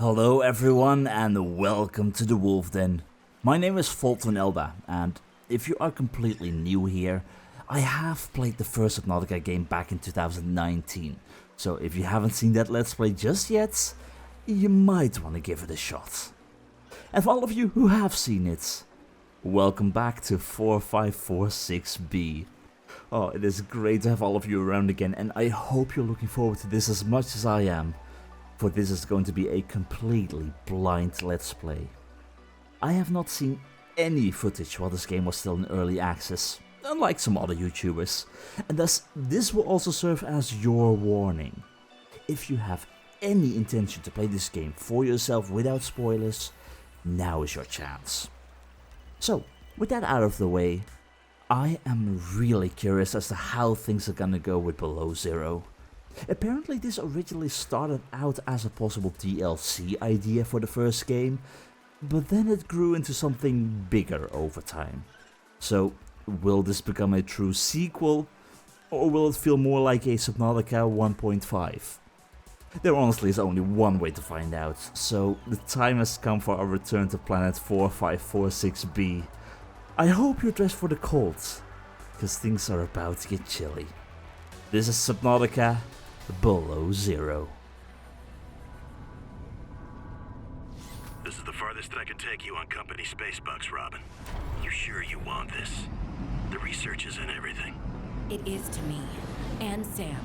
Hello everyone and welcome to the Wolf Den. My name is Voltorn Elda, and if you are completely new here, I have played the first Subnautica game back in 2019. So if you haven't seen that Let's Play just yet, you might want to give it a shot. And for all of you who have seen it, welcome back to 4546B. Oh, it is great to have all of you around again, and I hope you're looking forward to this as much as I am. For this is going to be a completely blind Let's Play. I have not seen any footage while this game was still in early access, unlike some other YouTubers, and thus this will also serve as your warning. If you have any intention to play this game for yourself without spoilers, now is your chance. So, with that out of the way, I am really curious as to how things are gonna go with Below Zero. Apparently this originally started out as a possible DLC idea for the first game, but then it grew into something bigger over time. So, will this become a true sequel, or will it feel more like a Subnautica 1.5? There honestly is only one way to find out, so the time has come for our return to planet 4546B. I hope you're dressed for the cold, because things are about to get chilly. This is Subnautica Below Zero. This is the farthest that I can take you on company space bucks, Robin. You sure you want this? The research is in everything. It is to me, and Sam.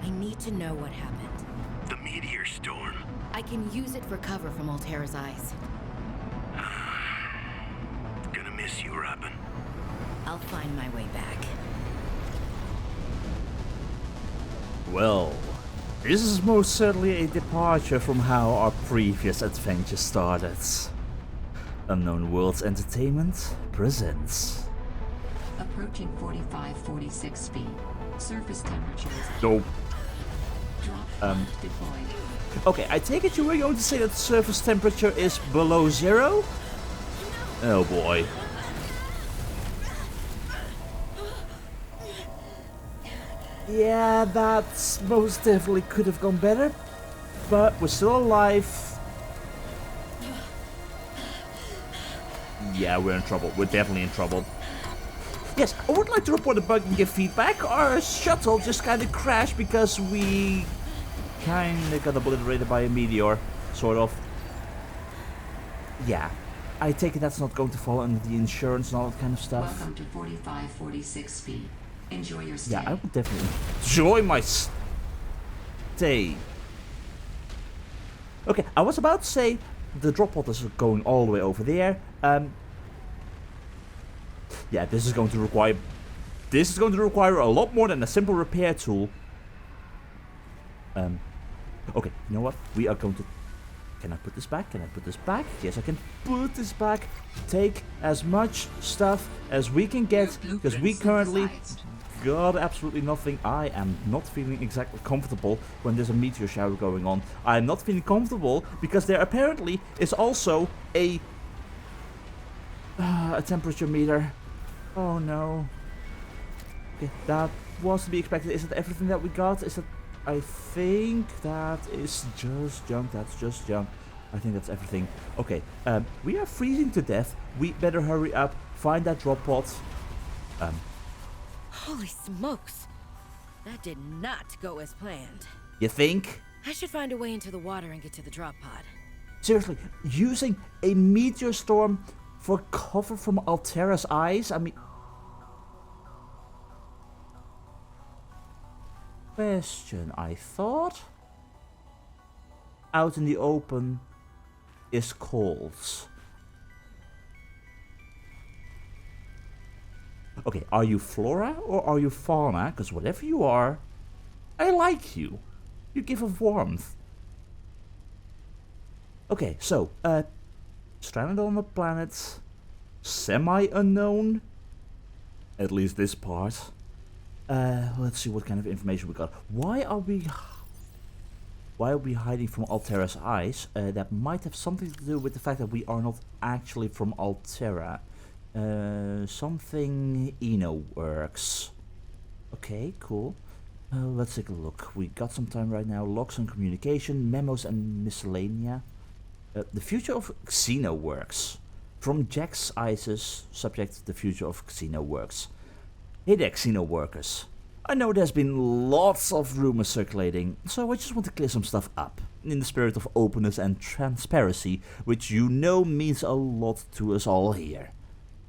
I need to know what happened. The meteor storm. I can use it for cover from Altera's eyes. Gonna miss you, Robin. I'll find my way back. Well, this is most certainly a departure from how our previous adventure started. Unknown Worlds Entertainment presents... Approaching 4546 feet. Surface temperatures. Nope. Drop pod deployed. Okay, I take it you were going to say that surface temperature is below zero? Oh boy. Yeah, that most definitely could have gone better, but we're still alive. Yeah, we're in trouble. We're definitely in trouble. Yes, I would like to report a bug and give feedback. Our shuttle just kind of crashed because we kind of got obliterated by a meteor, sort of. Yeah, I take it that's not going to fall under the insurance and all that kind of stuff. Welcome to 4546 feet. Enjoy your stay. Yeah, I would definitely enjoy my stay. Okay, I was about to say the drop pod is going all the way over there. Yeah, this is going to require a lot more than a simple repair tool. Okay, you know what? We are going to... Can I put this back? Can I put this back? Yes, I can put this back. Take as much stuff as we can get, because we currently got absolutely nothing. I am not feeling exactly comfortable when there's a meteor shower going on. I am not feeling comfortable because there apparently is also a temperature meter. Oh no. Okay, that was to be expected. Is that everything that we got? Is that... I think that is just junk. That's just junk. I think that's everything. Okay, we are freezing to death. We better hurry up, find that drop pod. Holy smokes! That did not go as planned. You think? I should find a way into the water and get to the drop pod. Seriously, using a meteor storm for cover from Altera's eyes? I mean... Question, I thought out in the open is cold. Okay, are you flora or are you fauna? Because whatever you are, I like you. You give off warmth. Okay, so, stranded on a planet, semi-unknown, at least this part. Let's see what kind of information we got. Why are we hiding from Altera's eyes? That might have something to do with the fact that we are not actually from Altera. Something Eno works. Okay, cool. Let's take a look. We got some time right now. Logs and communication, memos and miscellanea. The future of Xenoworks. From Jack's ISIS, subject the future of Xenoworks. Hey there, Xeno workers. I know there's been lots of rumors circulating, so I just want to clear some stuff up, in the spirit of openness and transparency, which you know means a lot to us all here.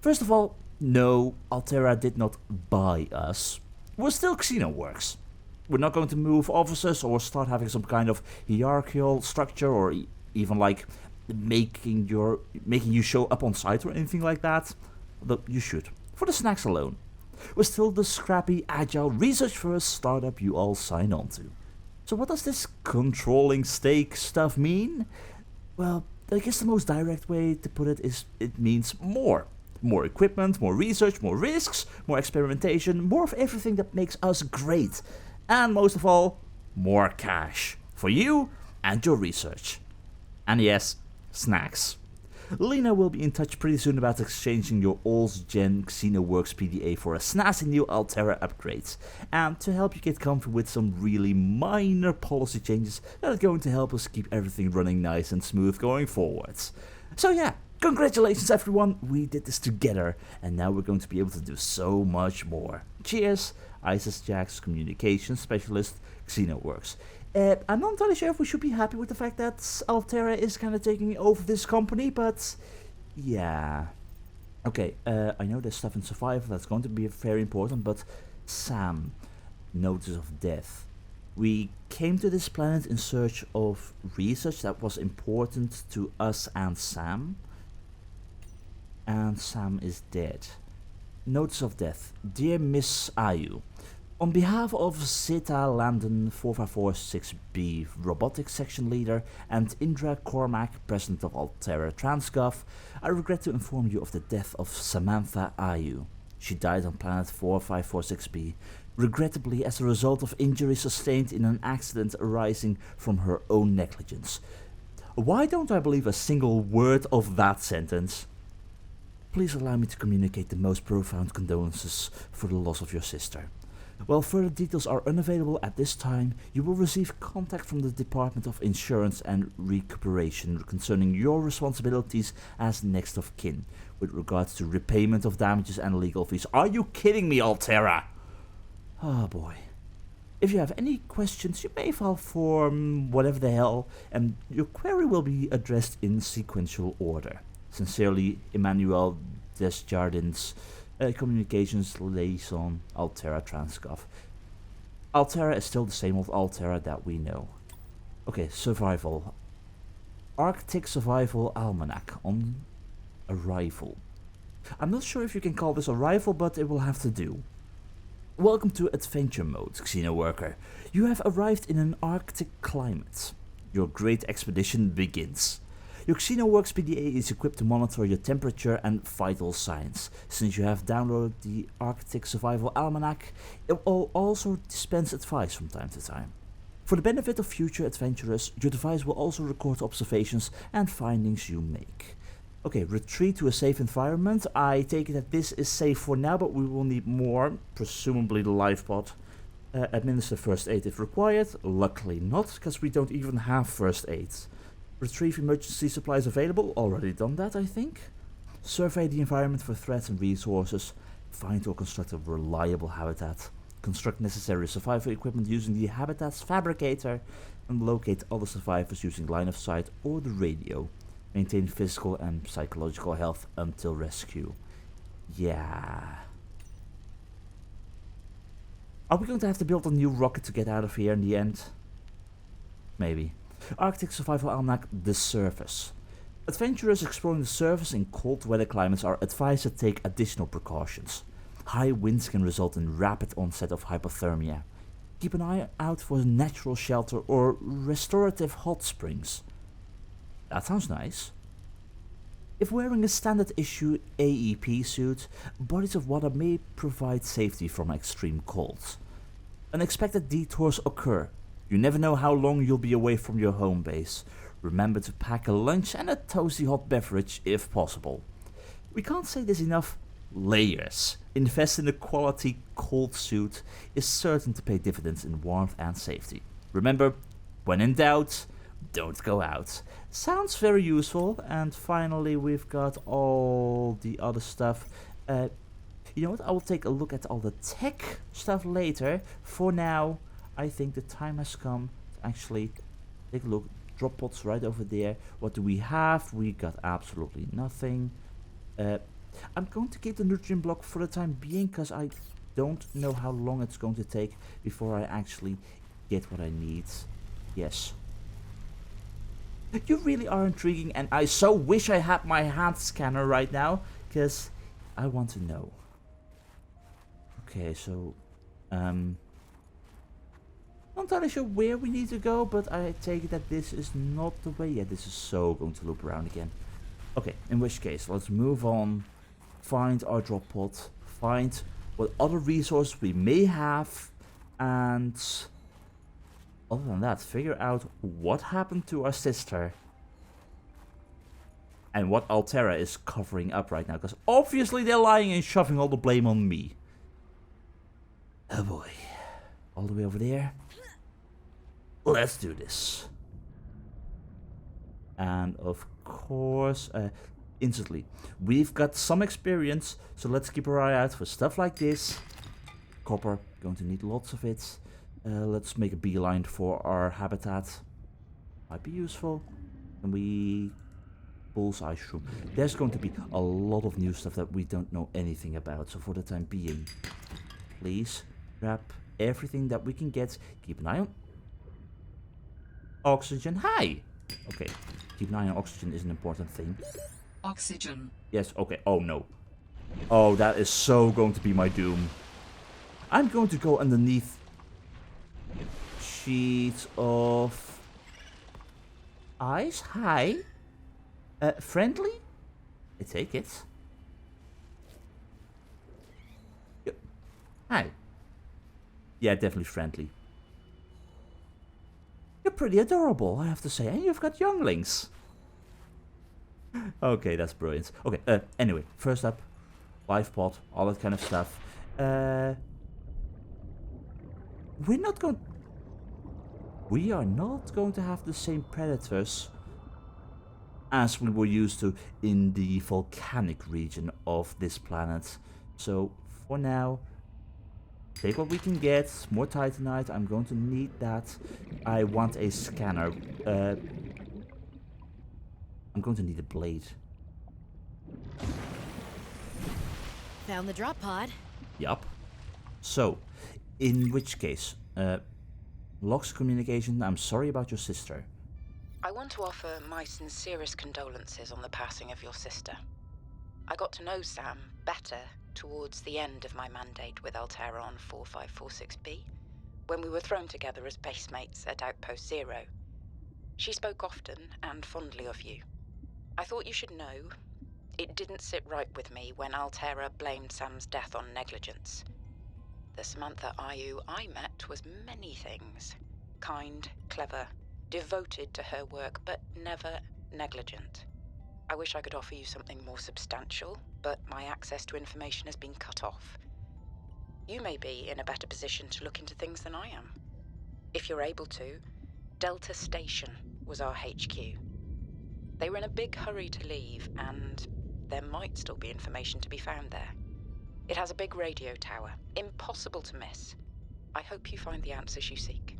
First of all, no, Altera did not buy us. We're still Xenoworks. We're not going to move offices or start having some kind of hierarchical structure or even like making you show up on site or anything like that. Though you should, for the snacks alone. We're still the scrappy, agile, research-first startup you all sign on to. So what does this controlling stake stuff mean? Well, I guess the most direct way to put it is it means more. More equipment, more research, more risks, more experimentation, more of everything that makes us great. And most of all, more cash. For you and your research. And yes, snacks. Lena will be in touch pretty soon about exchanging your old-gen Xenoworks PDA for a snazzy new Altera upgrades, and to help you get comfy with some really minor policy changes that are going to help us keep everything running nice and smooth going forwards. So yeah, congratulations everyone, we did this together, and now we're going to be able to do so much more. Cheers, ISIS Jack's communications specialist, Xenoworks. I'm not entirely sure if we should be happy with the fact that Altera is kind of taking over this company, but yeah. Okay, I know there's stuff in survival that's going to be very important, but Sam, notice of death. We came to this planet in search of research that was important to us and Sam is dead. Notice of death. Dear Miss Ayu, on behalf of Zeta Landon 4546B Robotics Section Leader and Indra Cormac, President of Altera Transgov, I regret to inform you of the death of Samantha Ayu. She died on planet 4546B, regrettably as a result of injuries sustained in an accident arising from her own negligence. Why don't I believe a single word of that sentence? Please allow me to communicate the most profound condolences for the loss of your sister. While further details are unavailable at this time, you will receive contact from the Department of Insurance and Recuperation concerning your responsibilities as next of kin, with regards to repayment of damages and legal fees. Are you kidding me, Altera? Oh boy. If you have any questions, you may file form whatever the hell, and your query will be addressed in sequential order. Sincerely, Emmanuel Desjardins, Communications Liaison, Altera Transgov. Altera is still the same old Altera that we know. Okay, survival. Arctic Survival Almanac on arrival. I'm not sure if you can call this arrival, but it will have to do. Welcome to Adventure Mode, Xenoworker. You have arrived in an Arctic climate. Your great expedition begins. Your Xenoworks PDA is equipped to monitor your temperature and vital signs. Since you have downloaded the Arctic Survival Almanac, it will also dispense advice from time to time. For the benefit of future adventurers, your device will also record observations and findings you make. Okay, retreat to a safe environment. I take it that this is safe for now, but we will need more, presumably the life pod. Administer first aid if required. Luckily not, because we don't even have first aid. Retrieve emergency supplies available. Already done that, I think. Survey the environment for threats and resources. Find or construct a reliable habitat. Construct necessary survival equipment using the habitat's fabricator. And locate other survivors using line of sight or the radio. Maintain physical and psychological health until rescue. Yeah. Are we going to have to build a new rocket to get out of here in the end? Maybe. Arctic Survival Almanac, the surface. Adventurers exploring the surface in cold weather climates are advised to take additional precautions. High winds can result in rapid onset of hypothermia. Keep an eye out for natural shelter or restorative hot springs. That sounds nice. If wearing a standard issue AEP suit, bodies of water may provide safety from extreme colds. Unexpected detours occur. You never know how long you'll be away from your home base. Remember to pack a lunch and a toasty hot beverage if possible. We can't say this enough. Layers. Invest in a quality cold suit is certain to pay dividends in warmth and safety. Remember, when in doubt, don't go out. Sounds very useful. And finally, we've got all the other stuff. You know what? I will take a look at all the tech stuff later. For now, I think the time has come to actually take a look. Drop pods right over there. What do we have? We got absolutely nothing. I'm going to keep the nutrient block for the time being, because I don't know how long it's going to take before I actually get what I need. Yes. You really are intriguing, and I so wish I had my hand scanner right now, because I want to know. Okay, so not entirely sure where we need to go, but I take it that this is not the way. Yeah, this is so going to loop around again. Okay, in which case, let's move on, find our drop pod, find what other resources we may have, and other than that, figure out what happened to our sister. And what Altera is covering up right now, because obviously they're lying and shoving all the blame on me. Oh boy. All the way over there. Let's do this. And of course, instantly, we've got some experience, so let's keep our eye out for stuff like this. Copper, going to need lots of it. Let's make a beeline for our habitat. Might be useful. And we... bullseye shroom. There's going to be a lot of new stuff that we don't know anything about, so for the time being, please grab everything that we can get. Keep an eye on oxygen. Hi! Okay, keep an eye on oxygen is an important thing. Oxygen. Yes, okay. Oh no. Oh, that is so going to be my doom. I'm going to go underneath sheets of ice. Hi. Friendly? I take it. Yep. Hi. Yeah, definitely friendly. You're pretty adorable, I have to say, and you've got younglings. Okay, that's brilliant. Okay, anyway, first up, life pod, all that kind of stuff. We are not going to have the same predators as we were used to in the volcanic region of this planet. So, for now, take what we can get. More titanite, I'm going to need that. I want a scanner. I'm going to need a blade. Found the drop pod. Yup. So, in which case, lost communication, I'm sorry about your sister. I want to offer my sincerest condolences on the passing of your sister. I got to know Sam better towards the end of my mandate with Altera on 4546B, when we were thrown together as basemates at Outpost Zero. She spoke often and fondly of you. I thought you should know, it didn't sit right with me when Altera blamed Sam's death on negligence. The Samantha Ayu I met was many things. Kind, clever, devoted to her work, but never negligent. I wish I could offer you something more substantial, but my access to information has been cut off. You may be in a better position to look into things than I am. If you're able to, Delta Station was our HQ. They were in a big hurry to leave, and there might still be information to be found there. It has a big radio tower, impossible to miss. I hope you find the answers you seek.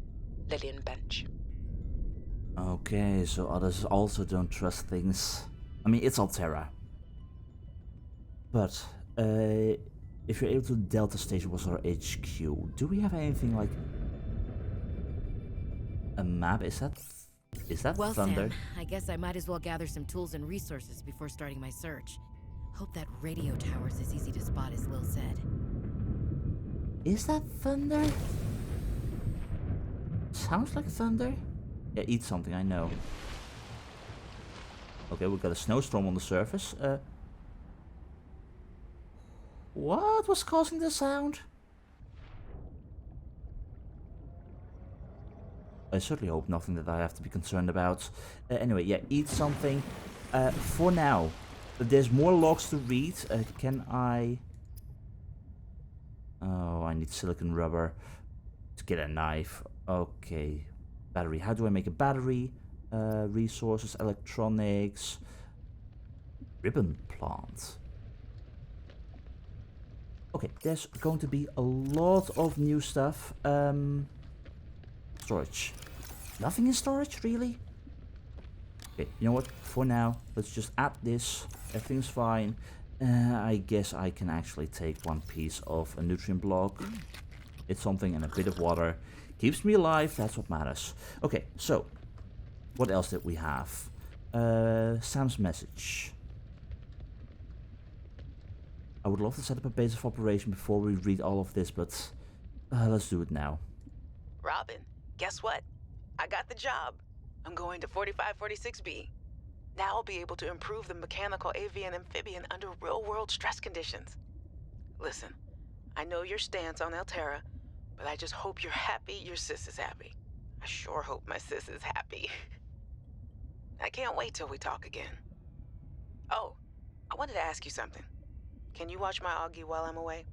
Lillian Bench. Okay, so others also don't trust things. I mean, it's Altera. But, if you're able to, Delta Station was our HQ. Do we have anything like a map? Is that Well, Thunder? Sam, I guess I might as well gather some tools and resources before starting my search. Hope that radio tower's as easy to spot as Lil said. Is that Thunder? Sounds like Thunder. Yeah, eat something, I know. Okay, we've got a snowstorm on the surface. What was causing the sound? I certainly hope nothing that I have to be concerned about. Anyway, yeah, eat something. For now, there's more logs to read. Can I... Oh, I need silicon rubber to get a knife. Okay. Battery. How do I make a battery? resources, electronics, ribbon plant. Okay, there's going to be a lot of new stuff. Storage. Nothing in storage, really? Okay, you know what? For now, let's just add this. Everything's fine. I guess I can actually take one piece of a nutrient block. It's something and a bit of water. Keeps me alive, that's what matters. Okay, so, what else did we have? Sam's message. I would love to set up a base of operation before we read all of this, but let's do it now. Robin, guess what? I got the job. I'm going to 4546B. Now I'll be able to improve the mechanical avian amphibian under real-world stress conditions. Listen, I know your stance on Altera, but I just hope you're happy your sis is happy. I sure hope my sis is happy. I can't wait till we talk again. Oh, I wanted to ask you something. Can you watch my Augie while I'm away?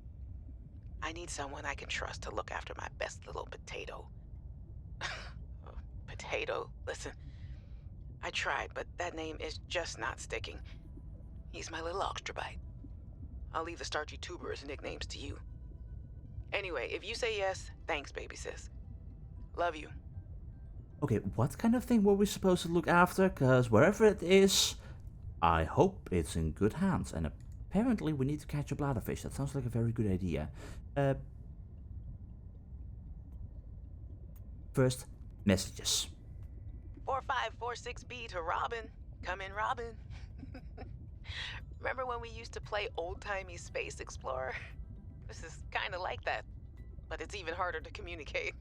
I need someone I can trust to look after my best little potato. Potato, listen. I tried, but that name is just not sticking. He's my little extrabyte. I'll leave the starchy tuber as nicknames to you. Anyway, if you say yes, thanks, baby sis. Love you. Okay, what kind of thing were we supposed to look after? Because wherever it is, I hope it's in good hands. And apparently we need to catch a bladderfish. That sounds like a very good idea. First, messages. 4546B to Robin. Come in, Robin. Remember when we used to play old-timey Space Explorer? This is kind of like that, but it's even harder to communicate.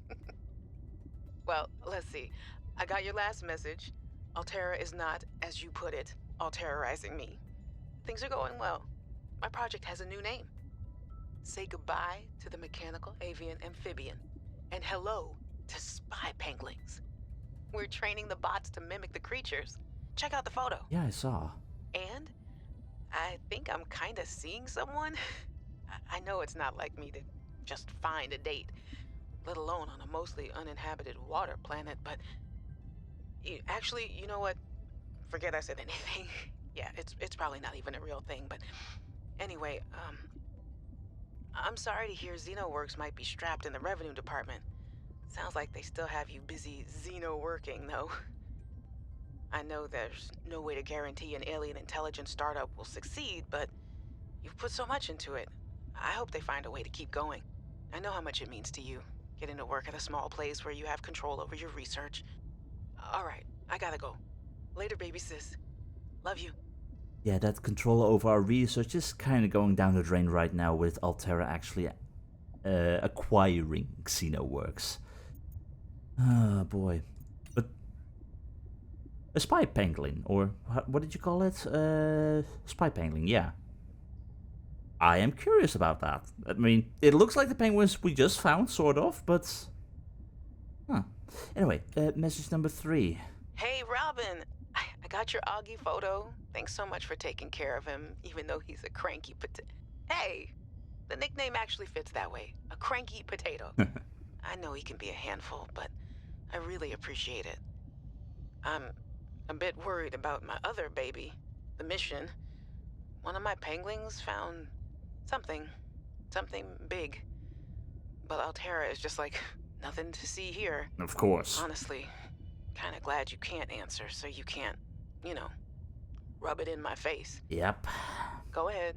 Well, let's see. I got your last message. Altera is not, as you put it, alterizing me. Things are going well. My project has a new name. Say goodbye to the mechanical avian amphibian, and hello to spy penguins. We're training the bots to mimic the creatures. Check out the photo. Yeah, I saw. And I think I'm kind of seeing someone. I know it's not like me to just find a date, let alone on a mostly uninhabited water planet, but actually, you know what? Forget I said anything. Yeah, it's probably not even a real thing, but anyway, I'm sorry to hear XenoWorks might be strapped in the revenue department. Sounds like they still have you busy Xeno working, though. I know there's no way to guarantee an alien intelligence startup will succeed, but you've put so much into it. I hope they find a way to keep going. I know how much it means to you, getting to work at a small place where you have control over your research. All right, I gotta go. Later, baby sis. Love you. Yeah, that control over our research is kind of going down the drain right now with Altera actually acquiring XenoWorks. Oh boy. But a spy pangolin, or what did you call it? Spy pangolin, yeah. I am curious about that. I mean, it looks like the penguins we just found, sort of, but... Huh. Anyway, message number 3. Hey, Robin. I got your Augie photo. Thanks so much for taking care of him, even though he's a cranky potato. Hey, the nickname actually fits that way. A cranky potato. I know he can be a handful, but I really appreciate it. I'm a bit worried about my other baby, the mission. One of my penguins found something big. But Altera is just like nothing to see here. Of course. Honestly, kind of glad you can't answer, so you can't, rub it in my face. Yep. Go ahead.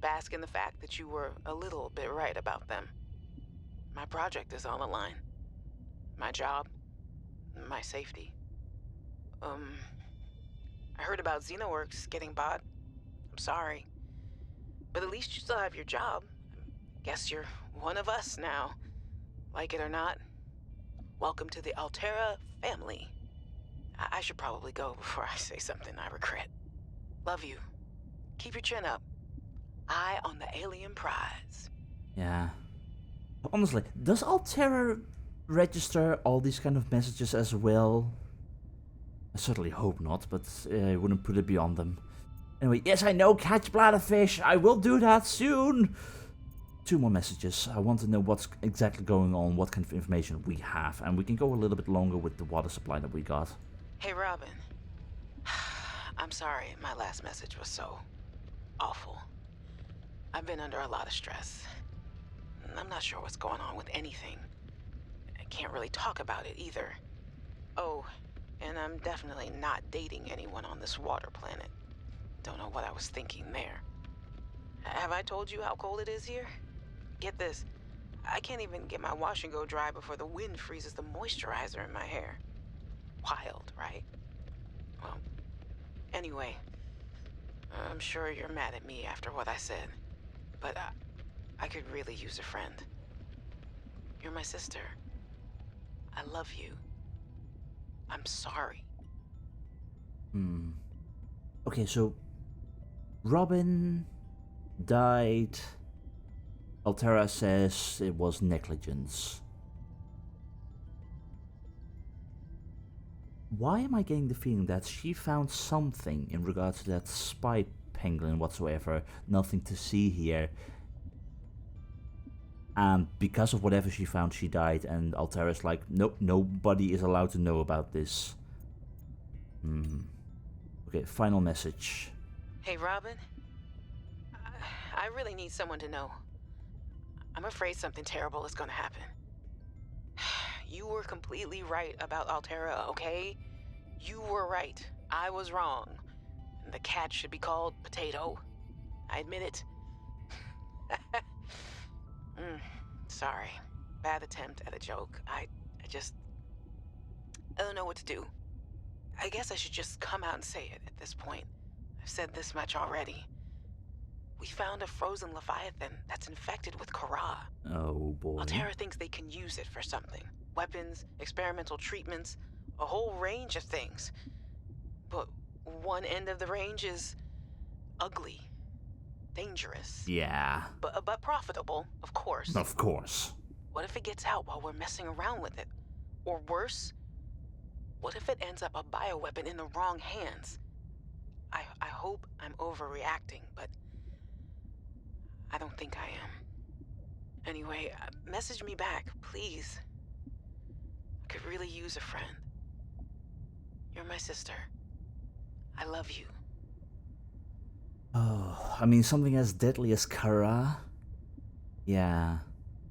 Bask in the fact that you were a little bit right about them. My project is on the line. My job. My safety. I heard about XenoWorks getting bought. I'm sorry. But at least you still have your job. Guess you're one of us now. Like it or not. Welcome to the Altera family. I should probably go before I say something I regret. Love you. Keep your chin up. Eye on the alien prize. Yeah. Honestly, does Altera register all these kind of messages as well? I certainly hope not, but I wouldn't put it beyond them. Anyway, yes, I know, catch bladderfish. I will do that soon. 2 more messages. I want to know what's exactly going on, what kind of information we have, and we can go a little bit longer with the water supply that we got. Hey, Robin. I'm sorry my last message was so awful. I've been under a lot of stress. I'm not sure what's going on with anything. I can't really talk about it either. Oh, and I'm definitely not dating anyone on this water planet. Don't know what I was thinking there. Have I told you how cold it is here? Get this. I can't even get my wash and go dry before the wind freezes the moisturizer in my hair. Wild, right? Well, anyway, I'm sure you're mad at me after what I said, but I could really use a friend. You're my sister. I love you. I'm sorry. Okay, so Robin died. Altera says it was negligence. Why am I getting the feeling that she found something in regards to that spy penguin whatsoever? Nothing to see here. And because of whatever she found, she died, and Altera's like, nope, nobody is allowed to know about this. Okay, final message. Hey, Robin. I really need someone to know. I'm afraid something terrible is gonna happen. You were completely right about Altera, okay? You were right. I was wrong. The cat should be called Potato. I admit it. Sorry. Bad attempt at a joke. I don't know what to do. I guess I should just come out and say it at this point. I've said this much already. We found a frozen leviathan that's infected with Kara. Oh boy. Altera thinks they can use it for something. Weapons, experimental treatments, a whole range of things. But one end of the range is ugly, dangerous. Yeah. But profitable, of course. Of course. What if it gets out while we're messing around with it? Or worse, what if it ends up a bioweapon in the wrong hands? I hope I'm overreacting, but I don't think I am. Anyway, message me back, please. I could really use a friend. You're my sister. I love you. Oh, I mean, something as deadly as Kara? Yeah.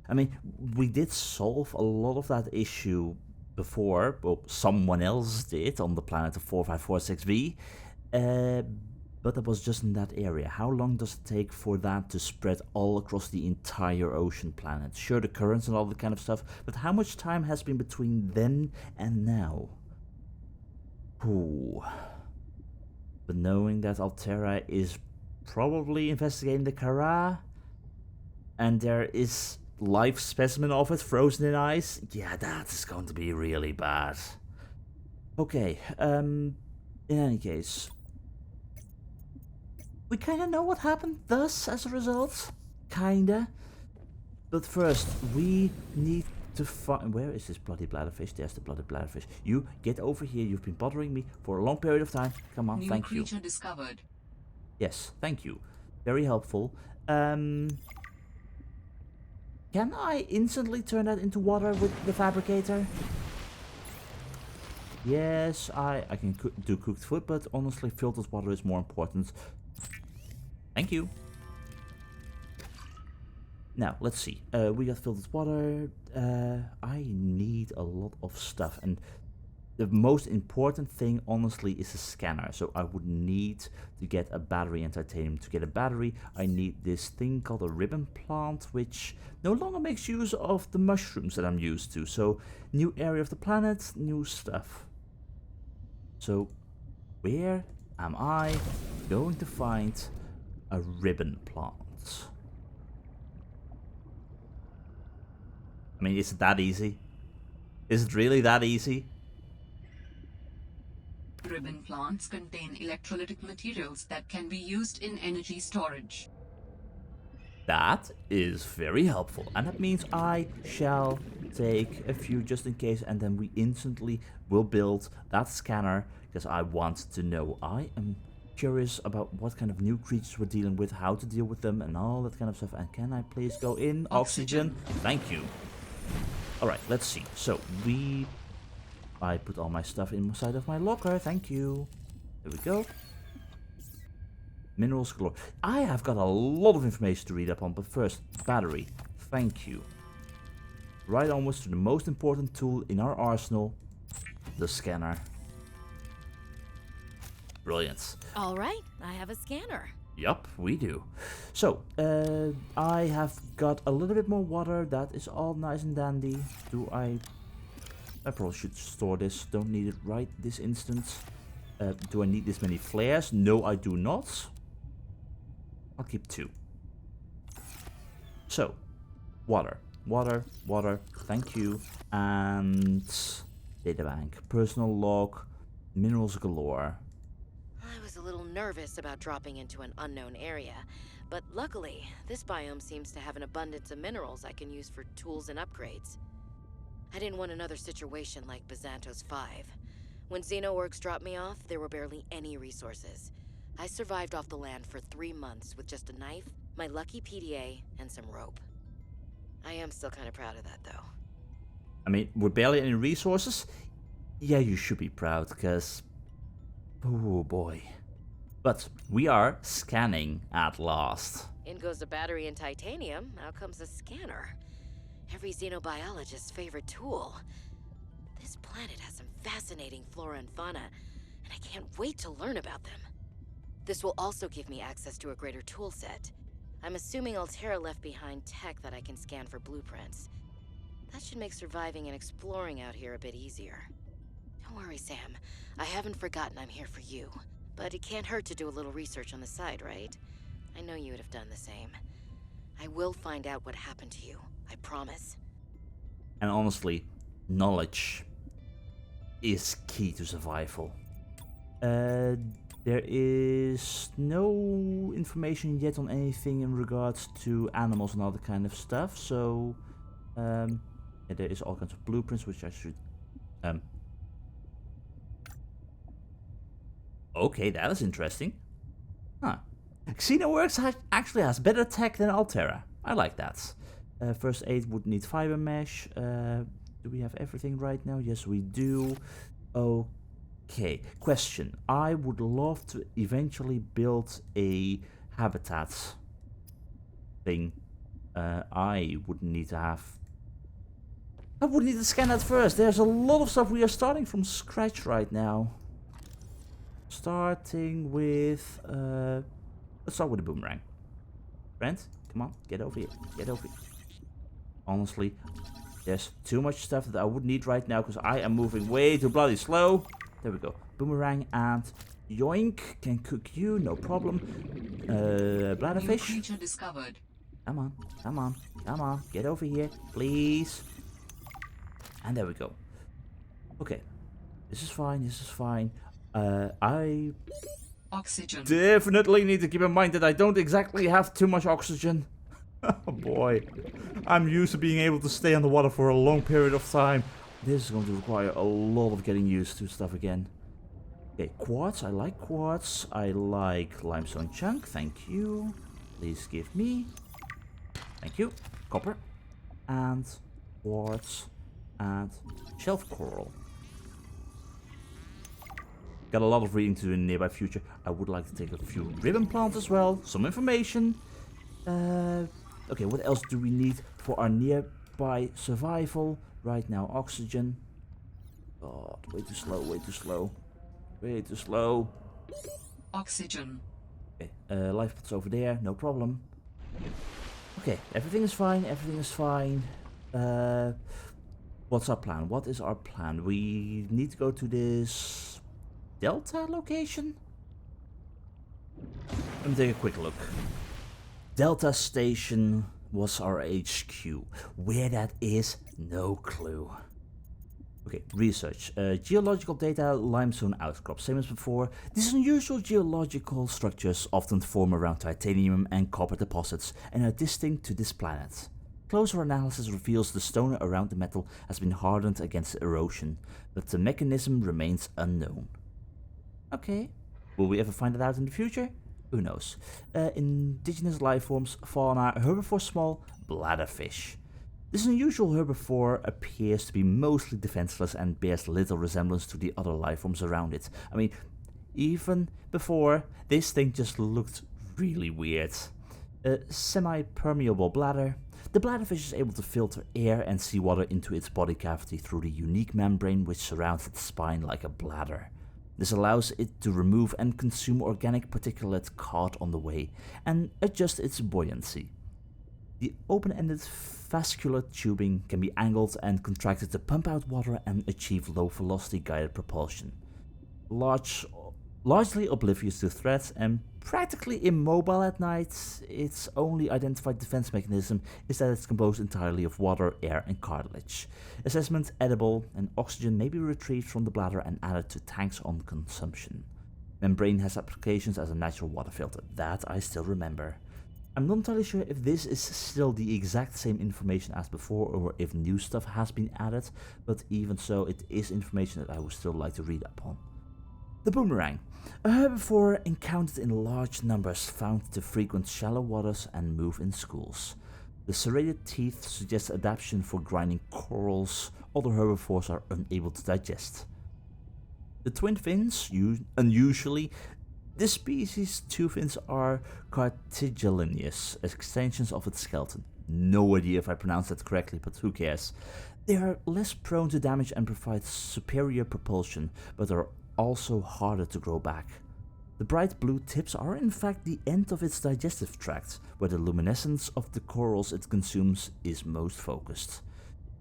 I mean, we did solve a lot of that issue before. Well, someone else did on the planet of 4546b. But that was just in that area. How long does it take for that to spread all across the entire ocean planet? Sure, the currents and all that kind of stuff, but how much time has been between then and now? Ooh. But knowing that Altera is probably investigating the Kara, and there is live specimen of it frozen in ice, yeah, that's going to be really bad. Okay, in any case, we kinda know what happened thus as a result. Kinda. But first, we need to find... Where is this bloody bladderfish? There's the bloody bladderfish. You, get over here. You've been bothering me for a long period of time. Come on, thank you. New creature discovered. Yes, thank you. Very helpful. Can I instantly turn that into water with the fabricator? Yes, I can do cooked food, but honestly, filtered water is more important. Thank you. Now, let's see. We got filtered water. I need a lot of stuff. And the most important thing, honestly, is a scanner. So I would need to get a battery and titanium. To get a battery, I need this thing called a ribbon plant, which no longer makes use of the mushrooms that I'm used to. So, new area of the planet, new stuff. So, where am I going to find a ribbon plant? I mean, is it that easy? Is it really that easy? Ribbon plants contain electrolytic materials that can be used in energy storage. That is very helpful, and that means I shall take a few just in case, and then we instantly will build that scanner, because I want to know. I am curious about what kind of new creatures we're dealing with, how to deal with them, and all that kind of stuff. And can I please go in? Oxygen. Thank you. Alright, let's see. So, we I put all my stuff inside of my locker, thank you. There we go. Minerals galore. I have got a lot of information to read up on, but first, battery. Thank you. Right onwards to the most important tool in our arsenal, the scanner. Brilliant. All right, I have a scanner. Yup, we do. So, I have got a little bit more water. That is all nice and dandy. I probably should store this. Don't need it right this instant. Do I need this many flares? No, I do not. I'll keep 2. So, water. Water, water, thank you. And databank. Personal log. Minerals galore. I was a little nervous about dropping into an unknown area, but luckily, this biome seems to have an abundance of minerals I can use for tools and upgrades. I didn't want another situation like Bazantos 5. When Xenoworks dropped me off, there were barely any resources. I survived off the land for 3 months with just a knife, my lucky PDA, and some rope. I am still kind of proud of that, though. I mean, with barely any resources? Yeah, you should be proud, because... oh boy. But we are scanning at last. In goes the battery and titanium, out comes a scanner. Every xenobiologist's favorite tool. This planet has some fascinating flora and fauna, and I can't wait to learn about them. This will also give me access to a greater tool set. I'm assuming Altera left behind tech that I can scan for blueprints. That should make surviving and exploring out here a bit easier. Don't worry, Sam. I haven't forgotten I'm here for you. But it can't hurt to do a little research on the side, right? I know you would have done the same. I will find out what happened to you. I promise. And honestly, knowledge is key to survival. There is no information yet on anything in regards to animals and all that kind of stuff. So, yeah, there is all kinds of blueprints, which I should... okay, that is interesting. Huh. Xenoworks actually has better tech than Altera. I like that. First aid would need fiber mesh. Do we have everything right now? Yes, we do. Okay, question. I would love to eventually build a habitat thing. I would need to have... I would need to scan that first. There's a lot of stuff. We are starting from scratch right now. Starting with... let's start with the boomerang. Brent, come on, get over here. Get over here. Honestly, there's too much stuff that I would need right now because I am moving way too bloody slow. There we go. Boomerang and yoink. Can cook you, no problem. Bladderfish. Creature discovered. Come on, come on, come on. Get over here, please. And there we go. Okay. This is fine, this is fine. I Oxygen. definitely need to keep in mind that I don't exactly have too much oxygen. Oh boy. I'm used to being able to stay underwater for a long period of time. This is going to require a lot of getting used to stuff again. Okay, quartz. I like quartz. I like limestone chunk. Thank you. Please give me. Thank you. Copper. And quartz. And shelf coral. Got a lot of reading to do in the nearby future. I would like to take a few ribbon plants as well. Some information. Okay, what else do we need for our nearby survival? Right now, oxygen. God, way too slow, way too slow. Way too slow. Oxygen. Okay, life pots over there, no problem. Okay, everything is fine, everything is fine. What's our plan? What is our plan? We need to go to this Delta location? Let me take a quick look. Delta Station was our HQ. Where that is, no clue. Okay, research. Geological data, limestone outcrop. Same as before. These unusual geological structures often form around titanium and copper deposits and are distinct to this planet. Closer analysis reveals the stone around the metal has been hardened against erosion, but the mechanism remains unknown. Okay. Will we ever find it out in the future? Who knows? Indigenous life forms, fauna, herbivore small, bladderfish. This unusual herbivore appears to be mostly defenseless and bears little resemblance to the other life forms around it. I mean, even before, this thing just looked really weird. A semi-permeable bladder. The bladderfish is able to filter air and seawater into its body cavity through the unique membrane which surrounds its spine like a bladder. This allows it to remove and consume organic particulate caught on the way, and adjust its buoyancy. The open-ended vascular tubing can be angled and contracted to pump out water and achieve low-velocity guided propulsion. Largely oblivious to threats and practically immobile at night, its only identified defense mechanism is that it's composed entirely of water, air, and cartilage. Assessment: edible, and oxygen may be retrieved from the bladder and added to tanks on consumption. Membrane has applications as a natural water filter. That I still remember. I'm not entirely sure if this is still the exact same information as before or if new stuff has been added, but even so, it is information that I would still like to read upon. The boomerang. A herbivore encountered in large numbers, found to frequent shallow waters and move in schools. The serrated teeth suggest adaptation for grinding corals other herbivores are unable to digest. The twin fins, unusually, this species' two fins are cartilaginous extensions of its skeleton. No idea if I pronounced that correctly, but who cares. They are less prone to damage and provide superior propulsion, but are also harder to grow back. The bright blue tips are in fact the end of its digestive tract, where the luminescence of the corals it consumes is most focused.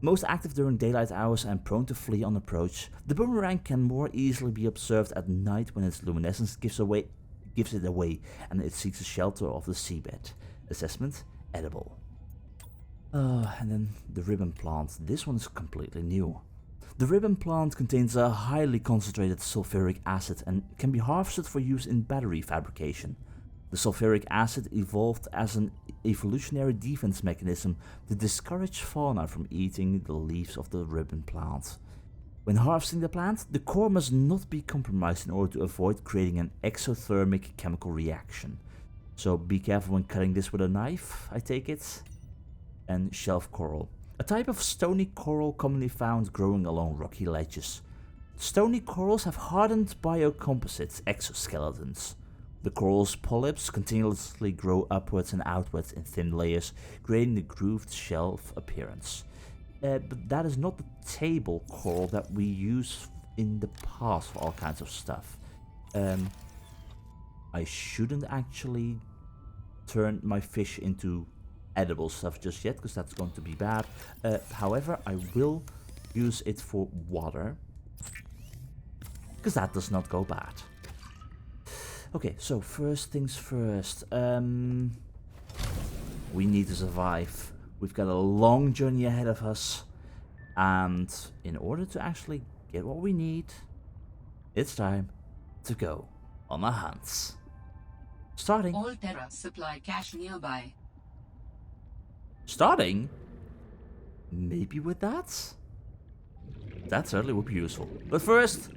Most active during daylight hours and prone to flee on approach, the boomerang can more easily be observed at night when its luminescence gives it away and it seeks a shelter of the seabed. Assessment: edible. And then the ribbon plant. This one is completely new. The ribbon plant contains a highly concentrated sulfuric acid and can be harvested for use in battery fabrication. The sulfuric acid evolved as an evolutionary defense mechanism to discourage fauna from eating the leaves of the ribbon plant. When harvesting the plant, the core must not be compromised in order to avoid creating an exothermic chemical reaction. So be careful when cutting this with a knife, I take it. And shelf coral. A type of stony coral commonly found growing along rocky ledges. Stony corals have hardened biocomposites, exoskeletons. The coral's polyps continuously grow upwards and outwards in thin layers, creating the grooved shelf appearance. But that is not the table coral that we use in the past for all kinds of stuff. I shouldn't actually turn my fish into edible stuff just yet, because that's going to be bad. However, I will use it for water, because that does not go bad. Okay, so first things first. We need to survive. We've got a long journey ahead of us, and in order to actually get what we need, it's time to go on a hunt. Starting. All Terra supply cache nearby. Starting? Maybe with that? That certainly would be useful. But first,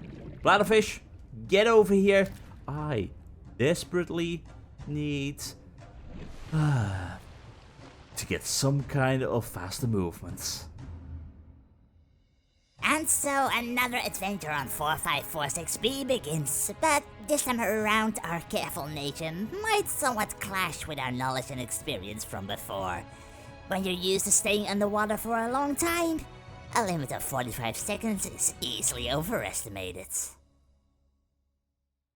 bladderfish, get over here. I desperately need to get some kind of faster movements. And so another adventure on 4546B begins, but this time around our careful nature might somewhat clash with our knowledge and experience from before. When you're used to staying underwater for a long time, a limit of 45 seconds is easily overestimated.